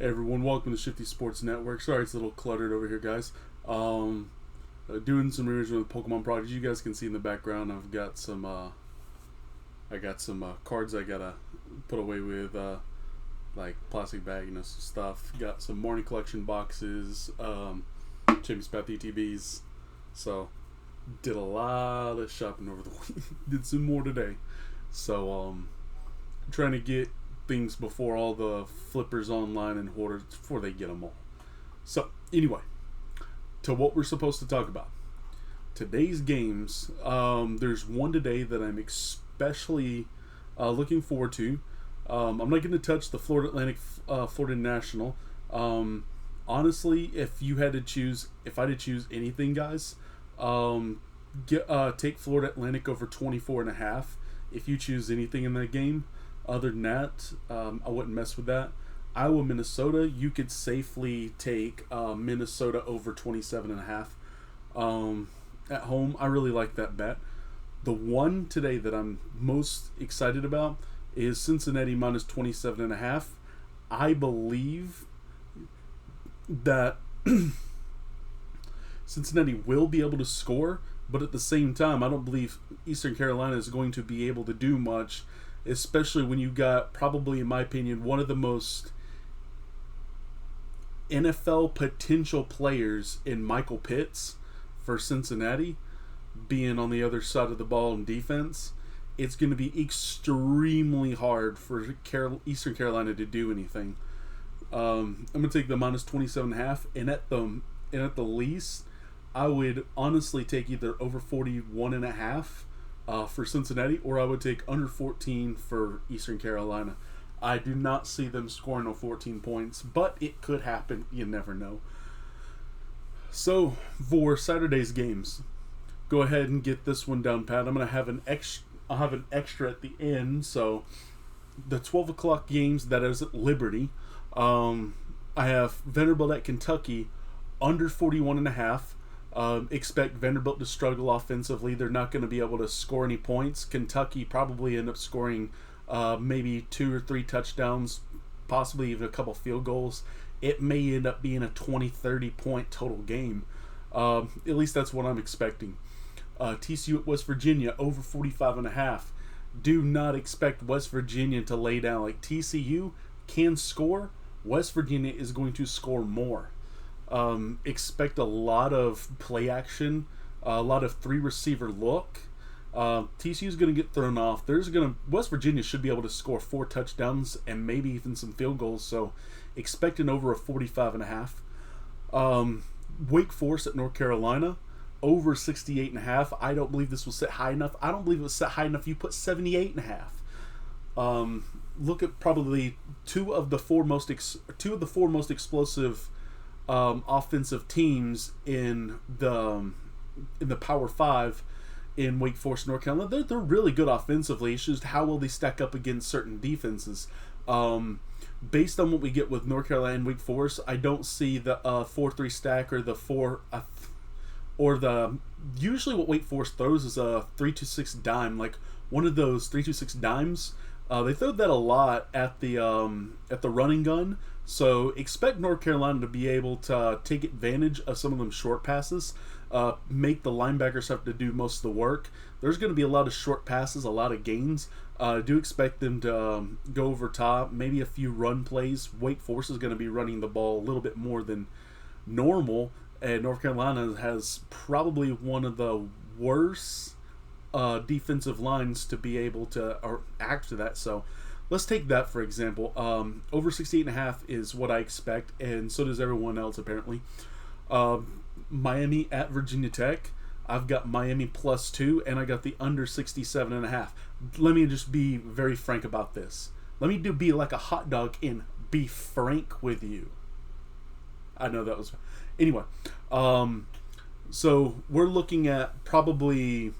Hey everyone, welcome to Shifty Sports Network. Sorry it's a little cluttered over here, guys. Doing some revision with Pokemon Prodigy. You guys can see in the background I've got some cards I gotta put away with like plastic bag, some stuff. Got some morning collection boxes, James Path ETBs. So did a lot of shopping over the week. Did some more today. So trying to get things before all the flippers online and hoarders before they get them all. So anyway, to what we're supposed to talk about. Today's games, there's one today that I'm especially looking forward to. I'm not going to touch the Florida Atlantic, Florida National. Honestly, if I had to choose anything, guys, take Florida Atlantic over 24.5. If you choose anything in that game. Other than that, I wouldn't mess with that. Iowa, Minnesota, you could safely take Minnesota over 27.5. At home, I really like that bet. The one today that I'm most excited about is Cincinnati minus 27.5. I believe that Cincinnati will be able to score, but at the same time, I don't believe Eastern Carolina is going to be able to do much, especially when you got, probably in my opinion, one of the most NFL potential players in Michael Pitts for Cincinnati being on the other side of the ball in defense. It's going to be extremely hard for Eastern Carolina to do anything. I'm going to take the minus 27.5, and at the least, I would honestly take either over 41.5 for Cincinnati, or I would take under 14 for Eastern Carolina. I do not see them scoring no 14 points, but it could happen. You never know. So for Saturday's games, go ahead and get this one down pat. I'm gonna have an extra at the end. So the 12 o'clock games, that is at Liberty. I have Vanderbilt at Kentucky under 41.5. Expect Vanderbilt to struggle offensively. They're not going to be able to score any points. Kentucky probably end up scoring maybe 2 or 3 touchdowns, possibly even a couple field goals. It may end up being a 20-30 point total game. At least that's what I'm expecting. TCU at West Virginia over 45.5. Do not expect West Virginia to lay down. Like, TCU can score. West Virginia is going to score more. Expect a lot of play action, a lot of 3 receiver look. TCU is going to get thrown off. West Virginia should be able to score 4 touchdowns and maybe even some field goals. So expect an over a 45.5. Wake Forest at North Carolina over 68.5. I don't believe this was set high enough. I don't believe it was set high enough. You put 78.5. Look at probably two of the four most explosive offensive teams in the Power 5 in Wake Forest, North Carolina. They're really good offensively. It's just how will they stack up against certain defenses. Based on what we get with North Carolina and Wake Forest, I don't see the 4-3 stack or the 4 usually what Wake Forest throws is a 3-2-6 dime, like one of those 3-2-6 dimes. They throw that a lot at the running gun. So expect North Carolina to be able to take advantage of some of them short passes, make the linebackers have to do most of the work. There's going to be a lot of short passes, a lot of gains. Do expect them to go over top, maybe a few run plays. Wake Forest is going to be running the ball a little bit more than normal, and North Carolina has probably one of the worst defensive lines to be able to act to that. So let's take that for example. Over 68.5 is what I expect, and so does everyone else apparently. Miami at Virginia Tech. I've got Miami +2, and I got the under 67.5. Let me just be very frank about this. Let me be like a hot dog and be frank with you. I know that was... Anyway, so we're looking at probably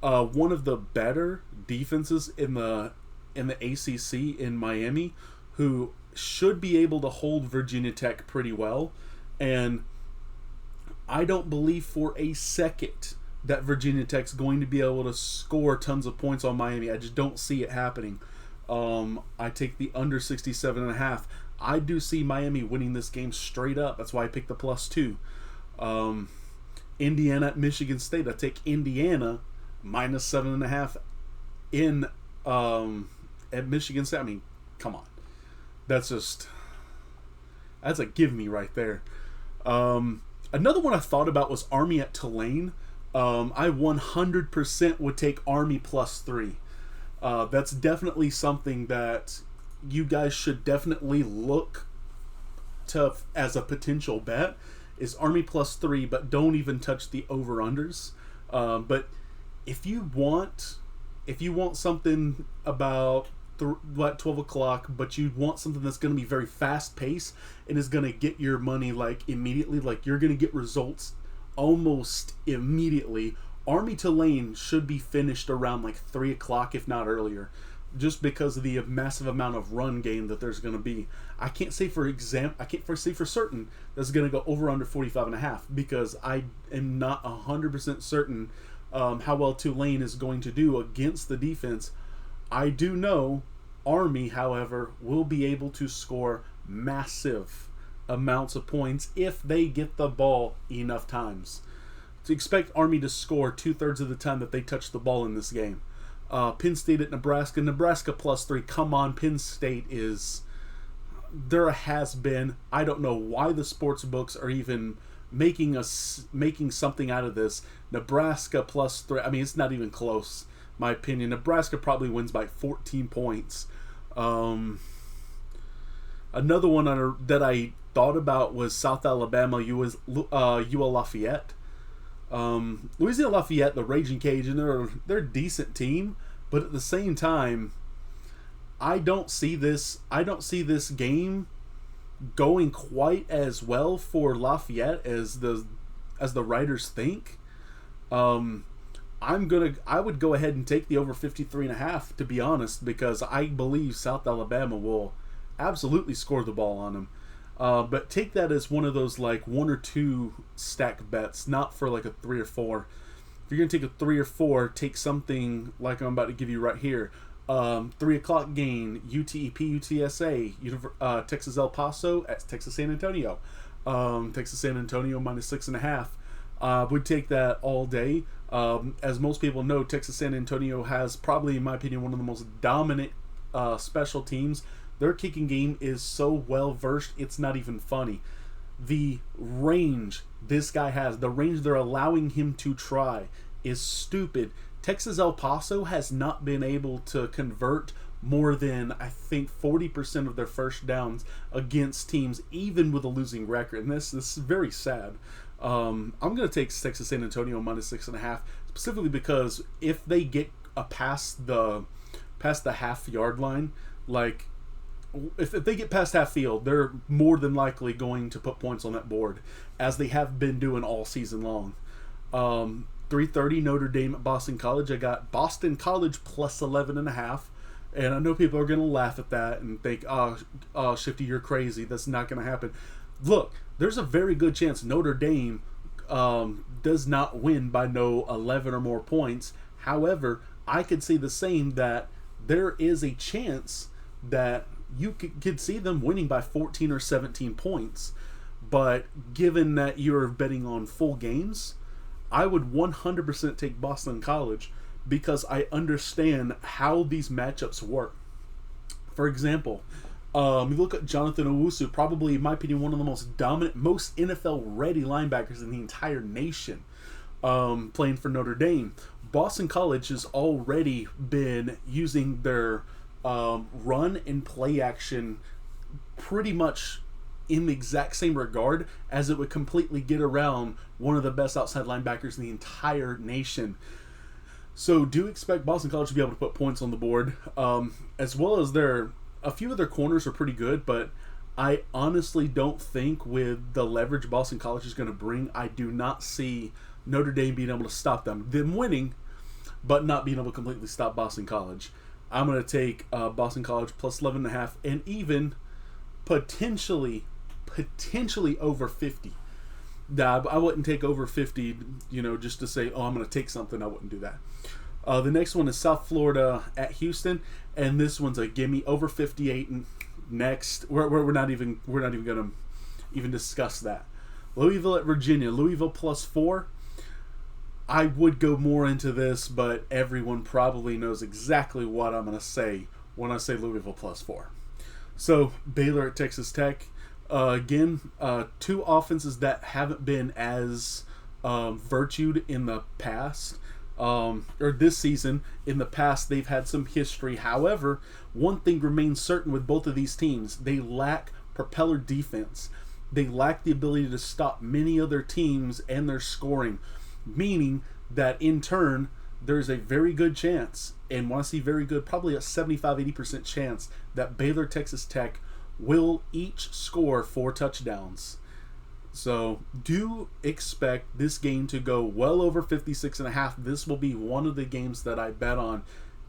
one of the better defenses in the ACC in Miami, who should be able to hold Virginia Tech pretty well. And I don't believe for a second that Virginia Tech's going to be able to score tons of points on Miami. I just don't see it happening. I take the under 67.5. I do see Miami winning this game straight up. That's why I picked the +2. Indiana at Michigan State. I take Indiana -7.5 in at Michigan State. I mean, come on. That's a give me right there. Another one I thought about was Army at Tulane. I 100% would take Army +3. That's definitely something that you guys should definitely look to as a potential bet. Is Army +3, but don't even touch the over-unders. But if you want something about 12 o'clock, but you want something that's going to be very fast-paced and is going to get your money like immediately, like you're going to get results almost immediately, Army Tulane should be finished around like 3 o'clock, if not earlier, just because of the massive amount of run game that there's going to be. I can't say for certain that's going to go over under 45.5 because I am not 100% certain how well Tulane is going to do against the defense. I do know Army, however, will be able to score massive amounts of points if they get the ball enough times. To expect Army to score 2/3 of the time that they touch the ball in this game. Penn State at Nebraska. Nebraska +3. Come on, Penn State is... There has been... I don't know why the sports books are even making something out of this. Nebraska +3. I mean, it's not even close, my opinion. Nebraska probably wins by 14 points. Another one that I thought about was South Alabama, UL Lafayette. Louisiana Lafayette, the Raging Cajun, they're a decent team, but at the same time, I don't see this game going quite as well for Lafayette as the writers think. I would go ahead and take the over 53.5, to be honest, because I believe South Alabama will absolutely score the ball on them. But take that as one of those like 1 or 2 stack bets, not for like a 3 or 4. If you're going to take a 3 or 4, take something like I'm about to give you right here. 3 o'clock game, UTEP, UTSA, Texas El Paso at Texas San Antonio. Texas San Antonio -6.5. Would take that all day. As most people know, Texas San Antonio has probably, in my opinion, one of the most dominant special teams. Their kicking game is so well versed, it's not even funny. The range this guy has, the range they're allowing him to try, is stupid. Texas El Paso has not been able to convert more than, I think, 40% of their first downs against teams, even with a losing record. And this is very sad. I'm going to take Texas San Antonio -6.5, specifically because if they get past the half-yard line, like, if they get past half field, they're more than likely going to put points on that board, as they have been doing all season long. 3:30 Notre Dame at Boston College. I got Boston College +11.5, and I know people are going to laugh at that and think, oh, Shifty, you're crazy. That's not going to happen. Look, there's a very good chance Notre Dame does not win by no 11 or more points. However, I could see the same, that there is a chance that you could see them winning by 14 or 17 points. But given that you're betting on full games, I would 100% take Boston College, because I understand how these matchups work. For example, you look at Jonathan Owusu, probably, in my opinion, one of the most dominant, most NFL-ready linebackers in the entire nation, playing for Notre Dame. Boston College has already been using their run and play action pretty much in the exact same regard, as it would completely get around one of the best outside linebackers in the entire nation. So do expect Boston College to be able to put points on the board, as well as a few of their corners are pretty good, but I honestly don't think, with the leverage Boston College is going to bring, I do not see Notre Dame being able to stop them. Them winning, but not being able to completely stop Boston College. I'm going to take Boston College +11.5, and even potentially over 50. Nah, I wouldn't take over 50, just to say, oh, I'm going to take something. I wouldn't do that. The next one is South Florida at Houston, and this one's a gimme over 58. And next, we're not even gonna even discuss that. Louisville at Virginia. Louisville +4. I would go more into this, but everyone probably knows exactly what I'm gonna say when I say Louisville +4. So Baylor at Texas Tech. Again, two offenses that haven't been as virtued in the past, or this season. In the past, they've had some history. However, one thing remains certain with both of these teams: they lack propeller defense. They lack the ability to stop many other teams and their scoring, meaning that in turn, there's a very good chance, and when I see very good, probably a 75-80% chance that Baylor, Texas Tech will each score 4 touchdowns. So do expect this game to go well over 56.5. This will be one of the games that I bet on,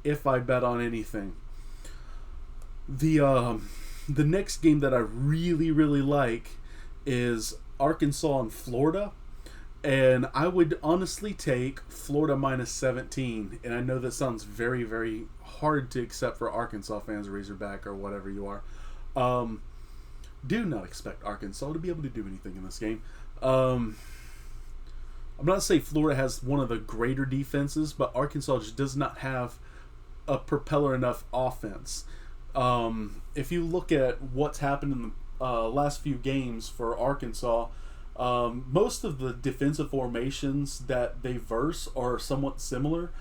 if I bet on anything. The next game that I really, really like is Arkansas and Florida. And I would honestly take Florida -17. And I know that sounds very, very hard to accept for Arkansas fans, Razorback, or whatever you are. Do not expect Arkansas to be able to do anything in this game. I'm not saying Florida has one of the greater defenses, but Arkansas just does not have a propeller enough offense. If you look at what's happened in the last few games for Arkansas, most of the defensive formations that they verse are somewhat similar.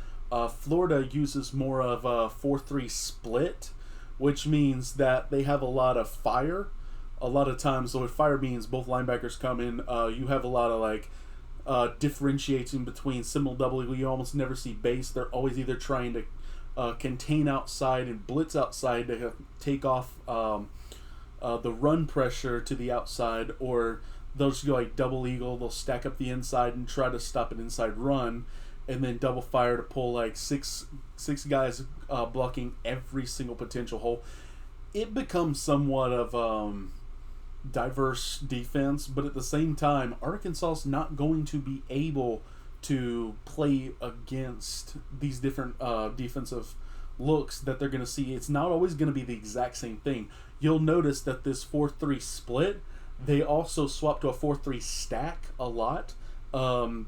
Florida uses more of a 4-3 split, which means that they have a lot of fire. A lot of times, so what fire means, both linebackers come in. You have a lot of differentiating between single double. You almost never see base. They're always either trying to contain outside and blitz outside to take off the run pressure to the outside, or they'll just go like double eagle. They'll stack up the inside and try to stop an inside run, and then double fire to pull like six guys blocking every single potential hole. It becomes somewhat of diverse defense, but at the same time, Arkansas's not going to be able to play against these different defensive looks that they're going to see. It's not always going to be the exact same thing. You'll notice that this 4-3 split, they also swap to a 4-3 stack a lot.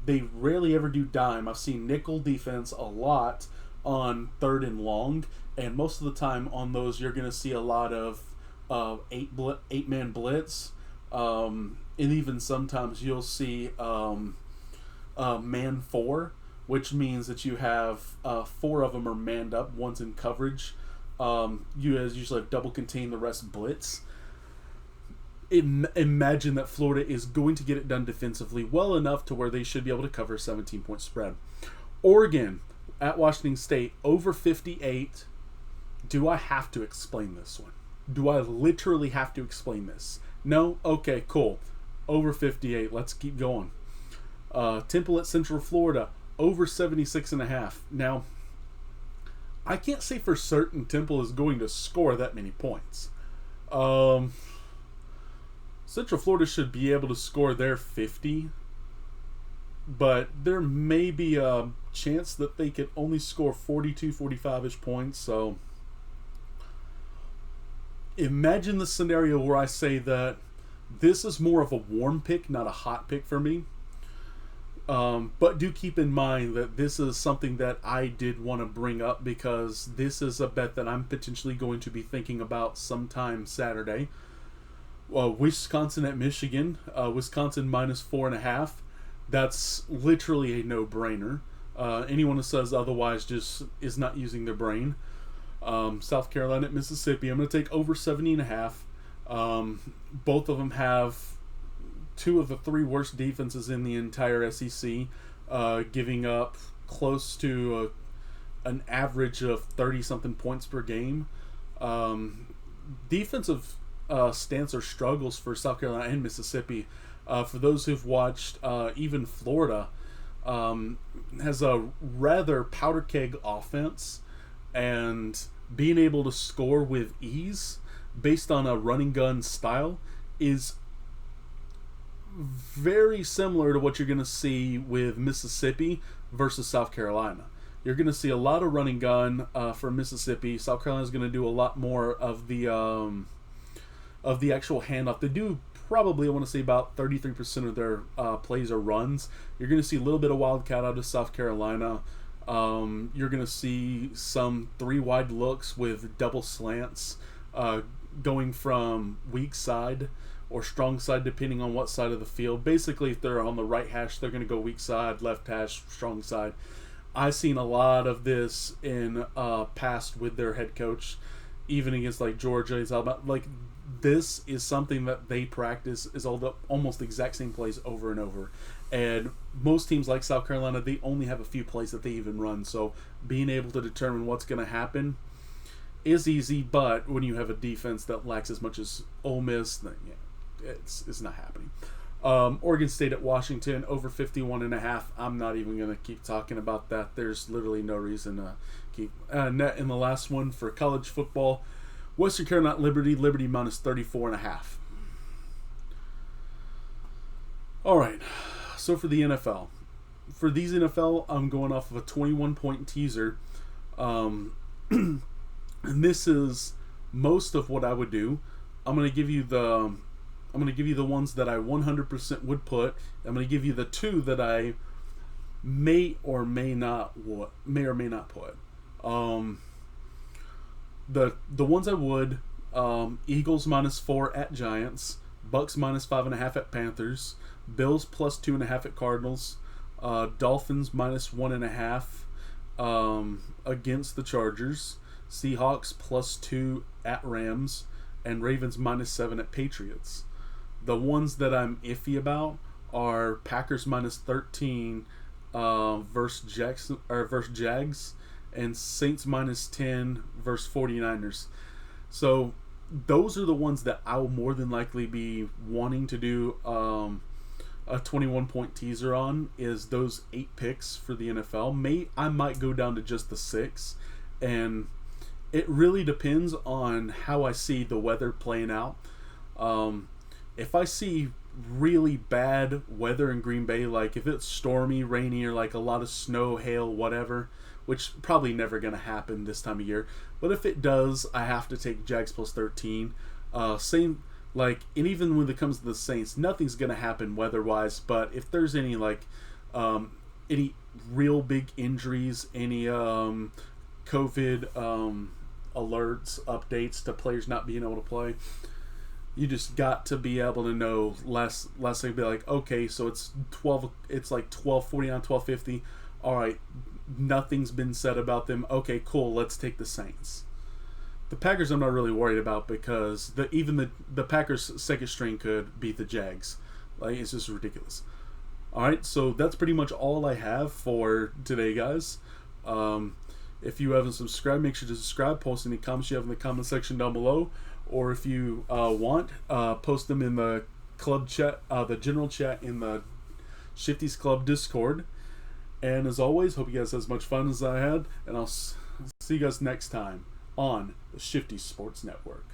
They rarely ever do dime. I've seen nickel defense a lot on 3rd and long, and most of the time on those you're going to see a lot of 8-man blitz, and even sometimes you'll see man 4, which means that you have 4 of them are manned up, one's in coverage. You guys usually have double contain, the rest blitz. Imagine that Florida is going to get it done defensively well enough to where they should be able to cover a 17-point spread. Oregon at Washington State over 58. Do I have to explain this one? Do I literally have to explain this? No? Okay, cool. Over 58. Let's keep going. Temple at Central Florida over 76.5. Now, I can't say for certain Temple is going to score that many points. Central Florida should be able to score their 50, but there may be a chance that they could only score 42, 45-ish points. So imagine the scenario where I say that this is more of a warm pick, not a hot pick for me. But do keep in mind that this is something that I did want to bring up, because this is a bet that I'm potentially going to be thinking about sometime Saturday. Wisconsin at Michigan. Wisconsin -4.5. That's literally a no-brainer. Anyone who says otherwise just is not using their brain. South Carolina at Mississippi. I'm going to take over 70.5. Both of them have 2 of the 3 worst defenses in the entire SEC, giving up close to an average of 30-something points per game. Defensive stance or struggles for South Carolina and Mississippi. For those who've watched, even Florida has a rather powder keg offense, and being able to score with ease based on a running gun style is very similar to what you're going to see with Mississippi versus South Carolina. You're going to see a lot of running gun for Mississippi. South Carolina's going to do a lot more of the actual handoff. They do probably, I want to say, about 33% of their plays or runs. You're going to see a little bit of wildcat out of South Carolina. You're going to see some 3 wide looks with double slants going from weak side or strong side, depending on what side of the field. Basically, if they're on the right hash, they're going to go weak side, left hash, strong side. I've seen a lot of this in past with their head coach, even against like Georgia. It's all about like this is something that they practice is almost the exact same plays over and over. And most teams like South Carolina, they only have a few plays that they even run. So being able to determine what's going to happen is easy, but when you have a defense that lacks as much as Ole Miss, then yeah, it's not happening. Oregon State at Washington, over 51.5. I'm not even going to keep talking about that. There's literally no reason to keep. Net in the last one for college football, Western Carolina at Liberty minus 34.5. All right, so for the NFL. For these NFL, I'm going off of a 21-point teaser. And this is most of what I would do. I'm going to give you the ones that I 100% would put. I'm going to give you the 2 that I may or may not put. The ones I would: Eagles minus 4 at Giants, Bucks minus 5.5 at Panthers, Bills plus 2.5 at Cardinals, Dolphins minus 1.5 against the Chargers, Seahawks plus 2 at Rams, and Ravens minus 7 at Patriots. The ones that I'm iffy about are Packers minus 13 versus Jags, and Saints minus 10 versus 49ers. So those are the ones that I will more than likely be wanting to do a 21-point teaser on, is those 8 picks for the NFL. I might go down to just the 6, and it really depends on how I see the weather playing out. If I see really bad weather in Green Bay, like if it's stormy, rainy, or like a lot of snow, hail, whatever, which probably never going to happen this time of year, but if it does, I have to take Jags plus 13. And even when it comes to the Saints, nothing's going to happen weather-wise, but if there's any any real big injuries, any COVID alerts, updates to players not being able to play, you just got to be able to know less thing, be like, okay, so it's like 12:49, 12:50. All right, nothing's been said about them. Okay, cool, let's take the Saints. The Packers I'm not really worried about, because the Packers second string could beat the Jags. Like, it's just ridiculous. All right, so that's pretty much all I have for today, guys. If you haven't subscribed, make sure to subscribe. Post any comments you have in the comment section down below. Or if you want, post them in the club chat, the general chat in the Shifty's Club Discord. And as always, hope you guys had as much fun as I had. And I'll see you guys next time on the Shifty Sports Network.